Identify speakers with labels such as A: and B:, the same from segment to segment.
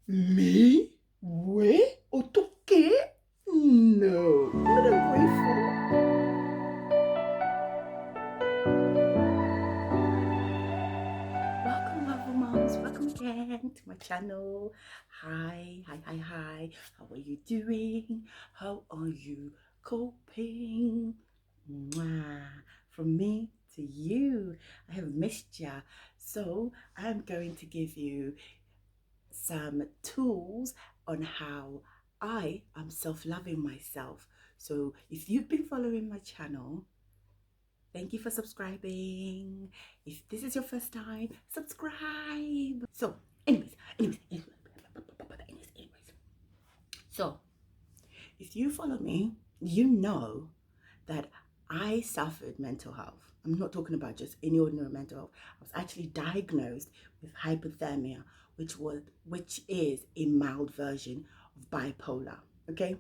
A: Me? Where? Otoke? No, what ungrateful. Welcome, Marvel Moms. Welcome again to my channel. Hi. How are you doing? How are you coping? Mwah. From me to you. I have missed ya. So I'm going to give you some tools on how I am self-loving myself. So if you've been following my channel, thank you for subscribing. If this is your first time, subscribe. So anyways. So if you follow me, you know that I suffered mental health. I'm not talking about just any ordinary mental health. I was actually diagnosed with hypothermia, which is a mild version of bipolar. Okay.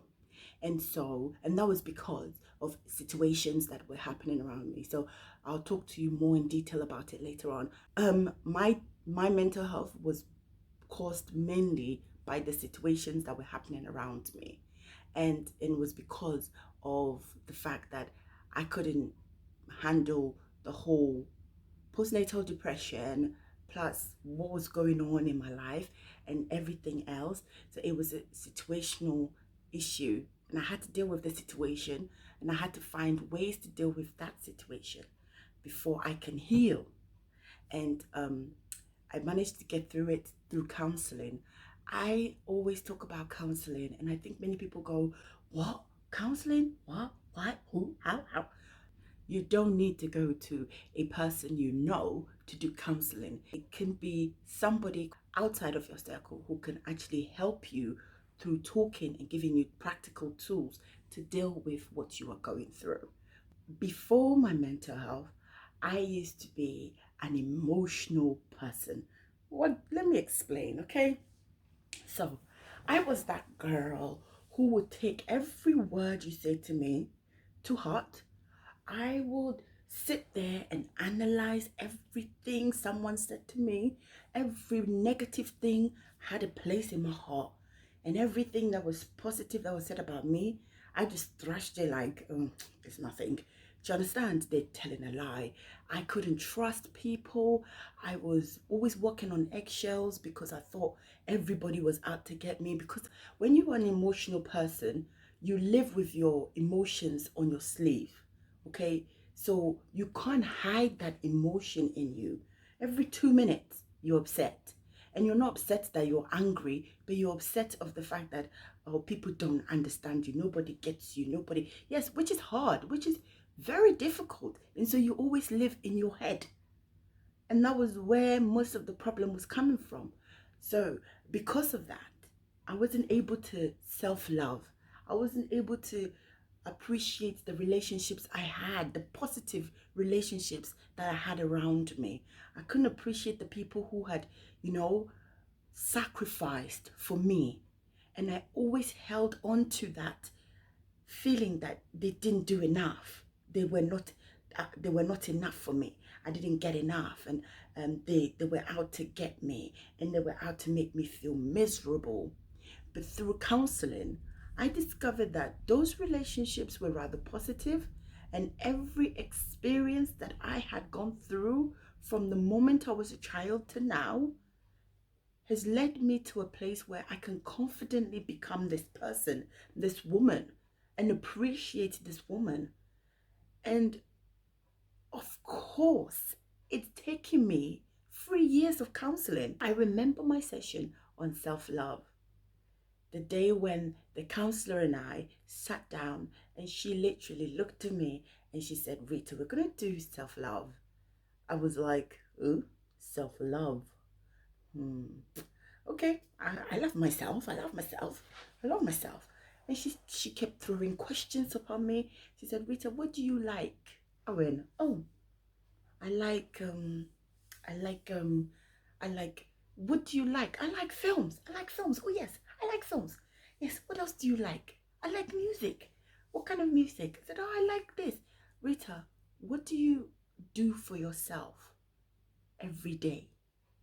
A: And that was because of situations that were happening around me. So I'll talk to you more in detail about it later on. My mental health was caused mainly by the situations that were happening around me. And it was because of the fact that I couldn't handle the whole postnatal depression plus what was going on in my life and everything else. So it was a situational issue, and I had to deal with the situation, and I had to find ways to deal with that situation before I can heal. And I managed to get through it through counseling. I always talk about counseling, and I think many people go, "What? Counseling? What? What? Who? How?" You don't need to go to a person you know to do counseling. It can be somebody outside of your circle who can actually help you through talking and giving you practical tools to deal with what you are going through. Before my mental health, I used to be an emotional person. What? Let me explain, okay? So, I was that girl who would take every word you say to me to heart. I would sit there and analyze everything someone said to me. Every negative thing had a place in my heart, and everything that was positive that was said about me, I just thrashed it like, it's nothing. Do you understand? They're telling a lie. I couldn't trust people. I was always walking on eggshells because I thought everybody was out to get me. Because when you are an emotional person, you live with your emotions on your sleeve. Okay, so you can't hide that emotion in you. Every 2 minutes you're upset, and you're not upset that you're angry, but you're upset of the fact that, oh, people don't understand you, nobody gets you, nobody, yes, which is hard, which is very difficult. And so you always live in your head, and that was where most of the problem was coming from. So because of that, I wasn't able to self-love. I wasn't able to appreciate the relationships I had, the positive relationships that I had around me. I couldn't appreciate the people who had, you know, sacrificed for me. And I always held on to that feeling that they didn't do enough. They were not enough for me. I didn't get enough, and they were out to get me, and they were out to make me feel miserable. But through counseling, I discovered that those relationships were rather positive, and every experience that I had gone through from the moment I was a child to now has led me to a place where I can confidently become this person, this woman, and appreciate this woman. And of course, it's taken me 3 years of counseling. I remember my session on self love, the day when the counselor and I sat down, and she literally looked at me and she said, "Rita, we're going to do self love." I was like, "Ooh, self love. Okay, I love myself. I love myself. I love myself." And she kept throwing questions upon me. She said, "Rita, what do you like?" I went, "Oh, I like I like I like what do you like? I like films. I like films. Oh yes, I like films. Yes, what else do you like? I like music. What kind of music?" I said, "Oh, I like this." "Rita, what do you do for yourself every day?"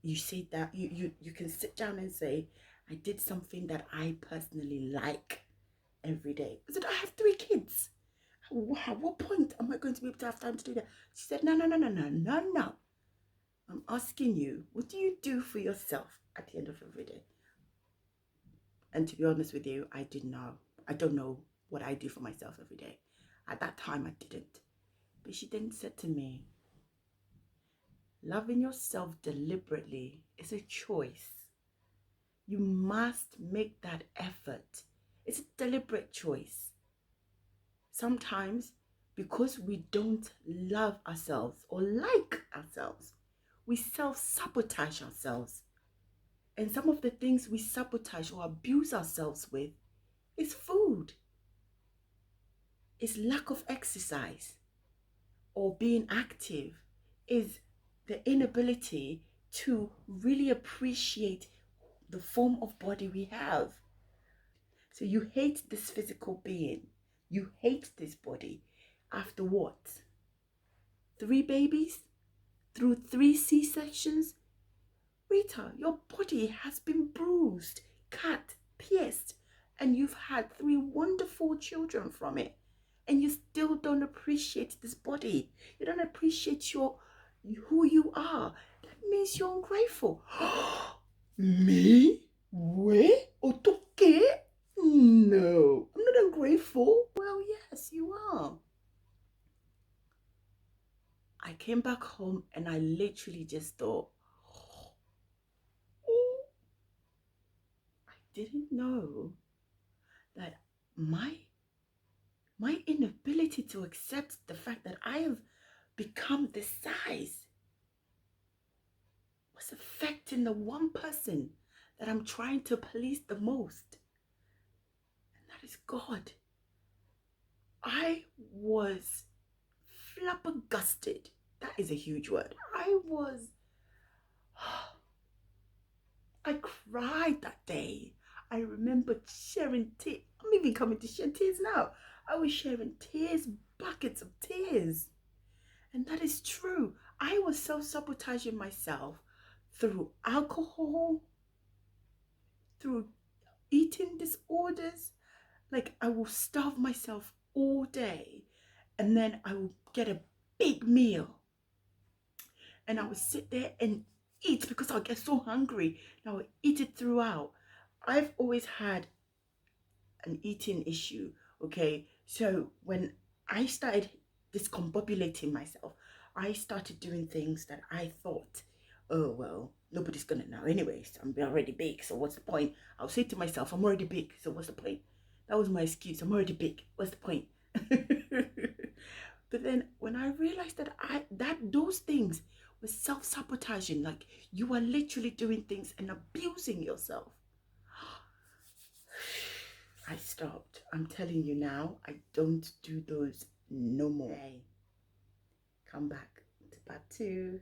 A: You say that you can sit down and say, I did something that I personally like every day. I said, I have 3 kids. At what point am I going to be able to have time to do that? She said, no, no, no, no, no, no, no. I'm asking you, what do you do for yourself at the end of every day? And to be honest with you, I didn't know. I don't know what I do for myself every day. At that time, I didn't. But she then said to me, loving yourself deliberately is a choice. You must make that effort. It's a deliberate choice. Sometimes, because we don't love ourselves or like ourselves, we self-sabotage ourselves. And some of the things we sabotage or abuse ourselves with is food, is lack of exercise or being active, is the inability to really appreciate the form of body we have. So you hate this physical being, you hate this body after what? 3 babies? Through 3 C-sections? Rita, your body has been bruised, cut, pierced, and you've had 3 wonderful children from it. And you still don't appreciate this body. You don't appreciate who you are. That means you're ungrateful. Me? Where? Otoke? No, I'm not ungrateful. Well, yes, you are. I came back home and I literally just thought, oh, I didn't know that my inability to accept the fact that I have become this size was affecting the one person that I'm trying to please the most, and that is God. I was flabbergasted. That is a huge word. I cried that day. I remember sharing tears. I'm even coming to share tears now. I was sharing tears, buckets of tears. And that is true. I was self-sabotaging myself through alcohol, through eating disorders. Like, I will starve myself all day and then I will get a big meal and I would sit there and eat because I'll get so hungry and I would eat it throughout. I've always had an eating issue, okay? So when I started discombobulating myself, I started doing things that I thought, oh, well, nobody's gonna know anyways. I'm already big, so what's the point? I'll say to myself, I'm already big, so what's the point? That was my excuse. I'm already big. What's the point? But then when I realized that those things were self-sabotaging, like you are literally doing things and abusing yourself, I stopped. I'm telling you now, I don't do those no more. Hey, come back to part 2.